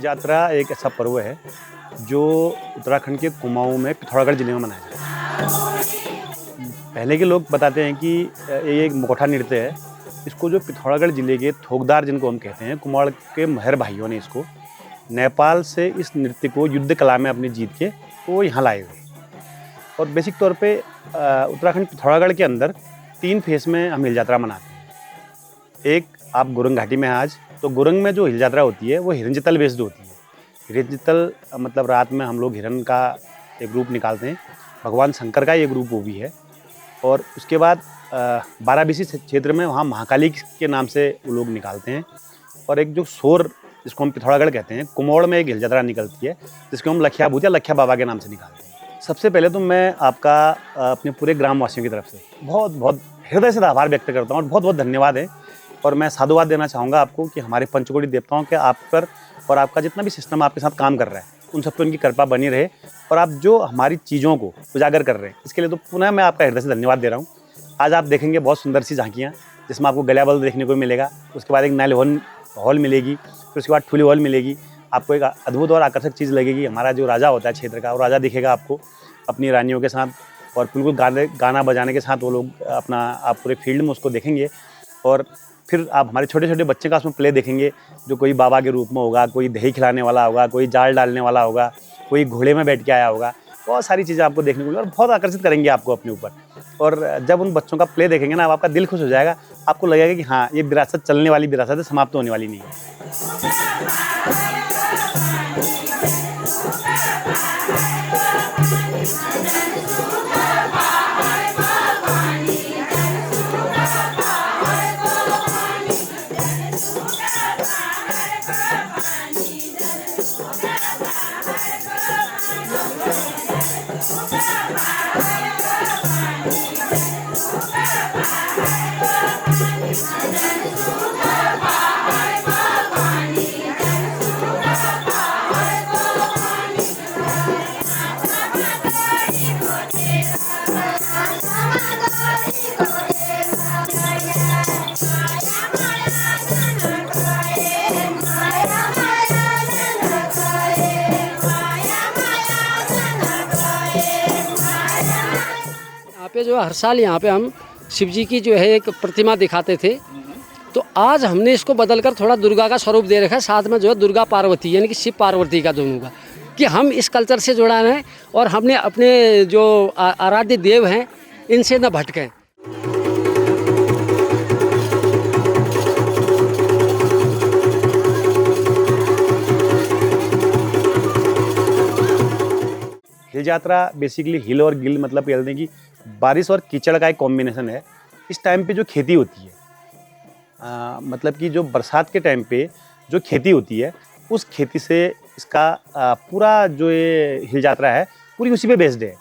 हिल यात्रा एक ऐसा पर्व है जो उत्तराखंड के कुमाऊं में पिथौरागढ़ जिले में मनाया जाता है। पहले के लोग बताते हैं कि ये एक मुखौटा नृत्य है। इसको जो पिथौरागढ़ जिले के थोकदार जिनको हम कहते हैं, कुमाऊं के महर भाइयों ने इसको नेपाल से इस नृत्य को युद्ध कला में अपनी जीत के वो यहाँ लाए हुए। और बेसिक तौर पे उत्तराखंड पिथौरागढ़ के अंदर 3 फेस में हम हिल यात्रा मनाते हैं। एक आप गुरंग घाटी में आज तो गुरंग में जो हिल यात्रा होती है वो हिरंजतल बेस्ड होती है। हिरंजतल मतलब रात में हम लोग हिरन का एक रूप निकालते हैं, भगवान शंकर का एक रूप वो भी है। और उसके बाद बाराबीसी क्षेत्र में वहाँ महाकाली के नाम से वो लोग निकालते हैं। और एक जो सोर जिसको हम पिथौरागढ़ कहते हैं, कुमोड़ में एक हिल यात्रा निकलती है जिसको हम लखिया भूत या लखिया बाबा के नाम से निकालते हैं। सबसे पहले तो मैं आपका अपने पूरे ग्रामवासियों की तरफ से बहुत बहुत हृदय से आभार व्यक्त करता हूँ और बहुत बहुत धन्यवाद है। और मैं साधुवाद देना चाहूँगा आपको कि हमारे पंचकोटी देवताओं के आप पर और आपका जितना भी सिस्टम आपके साथ काम कर रहा है उन सब पर उनकी कृपा बनी रहे। और आप जो हमारी चीज़ों को उजागर कर रहे हैं इसके लिए तो पुनः मैं आपका हृदय से धन्यवाद दे रहा हूँ। आज आप देखेंगे बहुत सुंदर सी झांकियाँ जिसमें आपको गलियाबल देखने को मिलेगा। उसके बाद एक नाइल हॉल मिलेगी, फिर उसके बाद ठुली हॉल मिलेगी। आपको एक अद्भुत और आकर्षक चीज़ लगेगी। हमारा जो राजा होता है क्षेत्र का, वो राजा दिखेगा आपको अपनी रानियों के साथ और बिल्कुल गाना बजाने के साथ वो लोग अपना आप पूरे फील्ड में उसको देखेंगे। और फिर आप हमारे छोटे छोटे बच्चे का उसमें प्ले देखेंगे जो कोई बाबा के रूप में होगा, कोई दही खिलाने वाला होगा, कोई जाल डालने वाला होगा, कोई घोड़े में बैठ के आया होगा। बहुत सारी चीज़ें आपको देखने को मिलेगी और बहुत आकर्षित करेंगे आपको अपने ऊपर। और जब उन बच्चों का प्ले देखेंगे ना, आपका दिल खुश हो जाएगा। आपको लगेगा कि हाँ, ये विरासत चलने वाली विरासत है, समाप्त होने वाली नहीं है। यहाँ पे जो हर साल यहाँ पे हम शिव जी की जो है एक प्रतिमा दिखाते थे, तो आज हमने इसको बदलकर थोड़ा दुर्गा का स्वरूप दे रखा है। साथ में जो है दुर्गा पार्वती यानी कि शिव पार्वती का दोनों का, कि हम इस कल्चर से जुड़ा है और हमने अपने जो आराध्य देव हैं इनसे न भटकें। हिल यात्रा बेसिकली हिल और गिल मतलब कह दें कि बारिश और कीचड़ का एक कॉम्बिनेशन है। इस टाइम पे जो खेती होती है मतलब कि जो बरसात के टाइम पे जो खेती होती है उस खेती से इसका पूरा जो ये हिल यात्रा है पूरी उसी पे बेस्ड है।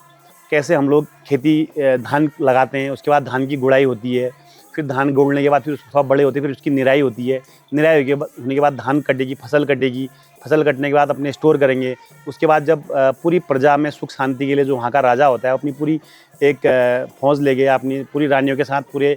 कैसे हम लोग खेती धान लगाते हैं, उसके बाद धान की गुड़ाई होती है, फिर धान गोड़ने के बाद फिर थोड़ा बड़े होते हैं, फिर उसकी निराई होती है। निराई होने के बाद धान कटेगी, फसल कटेगी, फसल कटने के बाद अपने स्टोर करेंगे। उसके बाद जब पूरी प्रजा में सुख शांति के लिए जो वहाँ का राजा होता है अपनी पूरी एक फौज ले गया, अपनी पूरी रानियों के साथ पूरे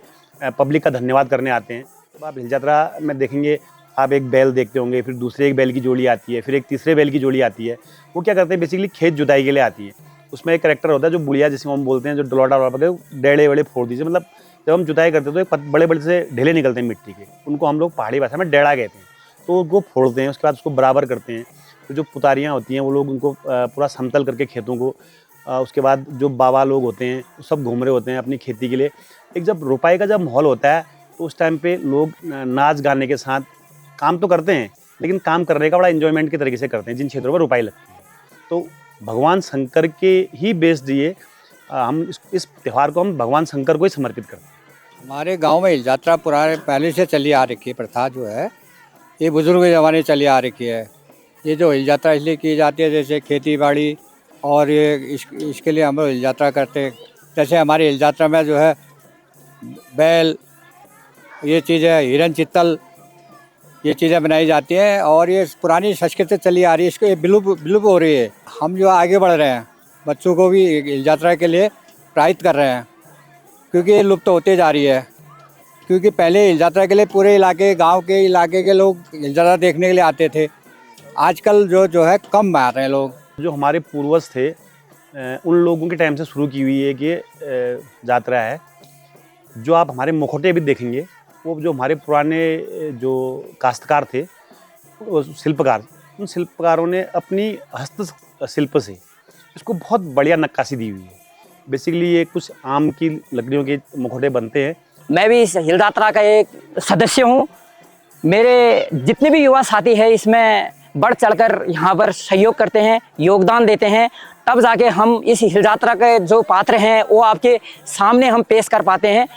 पब्लिक का धन्यवाद करने आते हैं। तो आप हिल यात्रा में देखेंगे, आप एक बैल देखते होंगे, फिर दूसरे एक बैल की जोड़ी आती है, फिर एक तीसरे बैल की जोड़ी आती है। वो क्या करते हैं, बेसिकली खेत जुताई के लिए आती है। उसमें एक कैरेक्टर होता है जो बुढ़िया जिसको हम बोलते हैं, जो डलौटा डेढ़े वेड़े फोड़ दीजिए। मतलब जब हम जुताई करते हैं तो एक बड़े बड़े से ढेले निकलते हैं मिट्टी के, उनको हम लोग पहाड़ी भाषा में डेढ़ा कहते हैं। तो वो फोड़ते हैं, उसके बाद उसको बराबर करते हैं। फिर जो पुतारियाँ होती हैं वो लोग उनको पूरा समतल करके खेतों को, उसके बाद जो बाबा लोग होते हैं वो सब घूम रहे होते हैं अपनी खेती के लिए। एक जब रोपाई का जब माहौल होता है तो उस टाइम पे लोग नाच गाने के साथ काम तो करते हैं, लेकिन काम करने का बड़ा एंजॉयमेंट के तरीके से करते हैं जिन क्षेत्रों पर रोपाई लगती है। तो भगवान शंकर के ही बेस्ड ये हम इस त्यौहार को हम भगवान शंकर को ही समर्पित करते हैं। हमारे गांव में हिल यात्रा पुराने पहले से चली आ रखी है। प्रथा जो है ये बुजुर्ग ज़माने से चली आ रखी है। ये जो हिल यात्रा इसलिए की जाती है जैसे खेती बाड़ी और ये इसके लिए हम लोग हिल यात्रा करते हैं। जैसे हमारी हिल यात्रा में जो है बैल, ये चीज़ें हिरन चित्तल, ये चीज़ें बनाई जाती हैं और ये पुरानी संस्कृति चली आ रही है। इसको ये विलुप्त हो रही है। हम जो आगे बढ़ रहे हैं, बच्चों को भी हिल यात्रा के लिए प्रेरित कर रहे हैं, क्योंकि ये लुप्त होते जा रही है। क्योंकि पहले हिल यात्रा के लिए पूरे इलाके, गांव के इलाके के लोग हिल यात्रा देखने के लिए आते थे। आजकल जो है कम आ रहे हैं लोग। जो हमारे पूर्वज थे उन लोगों के टाइम से शुरू की हुई एक ये यात्रा है। जो आप हमारे मुखौटे भी देखेंगे, वो जो हमारे पुराने जो काश्तकार थे, वो शिल्पकार, उन शिल्पकारों ने अपनी हस्त शिल्प से इसको बहुत बढ़िया नक्काशी दी हुई है। बेसिकली ये कुछ आम की लकड़ियों के मुखौटे बनते हैं। मैं भी इस हिल यात्रा का एक सदस्य हूँ। मेरे जितने भी युवा साथी हैं इसमें बढ़ चढ़कर यहाँ पर सहयोग करते हैं, योगदान देते हैं, तब जाके हम इस हिल यात्रा के जो पात्र हैं वो आपके सामने हम पेश कर पाते हैं।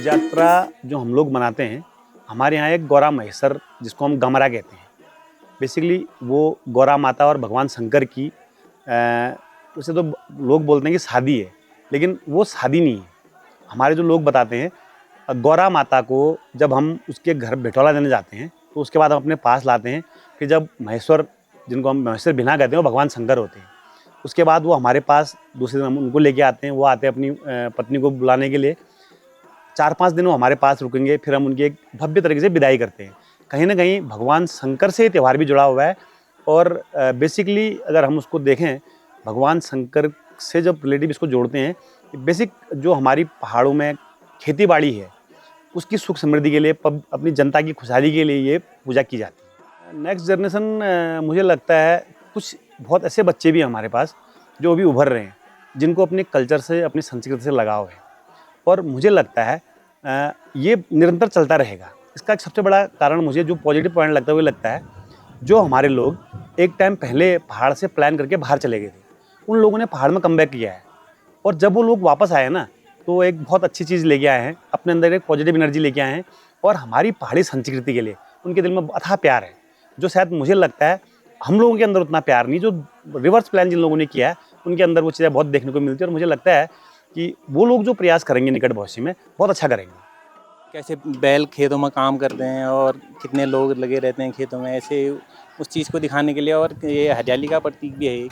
यात्रा जो हम लोग मनाते हैं, हमारे यहाँ एक गौरा महेश्वर, जिसको हम गमरा कहते हैं, बेसिकली वो गौरा माता और भगवान शंकर की उसे तो लोग बोलते हैं कि शादी है, लेकिन वो शादी नहीं है। हमारे जो लोग बताते हैं, गौरा माता को जब हम उसके घर बिठौला देने जाते हैं तो उसके बाद हम अपने पास लाते हैं। फिर जब महेश्वर, जिनको हम महेश्वर बिना कहते हैं, वो भगवान शंकर होते हैं। उसके बाद वो हमारे पास दूसरे दिन हम उनको लेके आते हैं। वो आते हैं अपनी पत्नी को बुलाने के लिए। 4-5 दिन वो हमारे पास रुकेंगे, फिर हम उनकी एक भव्य तरीके से विदाई करते हैं। कहीं ना कहीं भगवान शंकर से त्यौहार भी जुड़ा हुआ है। और बेसिकली अगर हम उसको देखें, भगवान शंकर से जब रिलेटिव इसको जोड़ते हैं, बेसिक जो हमारी पहाड़ों में खेती बाड़ी है उसकी सुख समृद्धि के लिए, अपनी जनता की खुशहाली के लिए ये पूजा की जाती है। नेक्स्ट जनरेशन, मुझे लगता है कुछ बहुत ऐसे बच्चे भी हैं हमारे पास जो अभी उभर रहे हैं, जिनको अपने कल्चर से, अपनी संस्कृति से लगाव है। और मुझे लगता है ये निरंतर चलता रहेगा। इसका एक सबसे बड़ा कारण मुझे जो पॉजिटिव पॉइंट लगता है वो लगता है, जो हमारे लोग एक टाइम पहले पहाड़ से प्लान करके बाहर चले गए थे, उन लोगों ने पहाड़ में कमबैक किया है। और जब वो लोग वापस आए ना, तो एक बहुत अच्छी चीज़ लेके आए हैं, अपने अंदर एक पॉजिटिव एनर्जी लेके आए हैं। और हमारी पहाड़ी संस्कृति के लिए उनके दिल में अथाह प्यार है, जो शायद मुझे लगता है हम लोगों के अंदर उतना प्यार नहीं। जो रिवर्स प्लान जिन लोगों ने किया है, उनके अंदर वो चीज़ें बहुत देखने को मिलती है। और मुझे लगता है कि वो लोग जो प्रयास करेंगे निकट भविष्य में, बहुत अच्छा करेंगे। कैसे बैल खेतों में काम करते हैं और कितने लोग लगे रहते हैं खेतों में, ऐसे उस चीज़ को दिखाने के लिए। और ये हरियाली का प्रतीक भी है एक।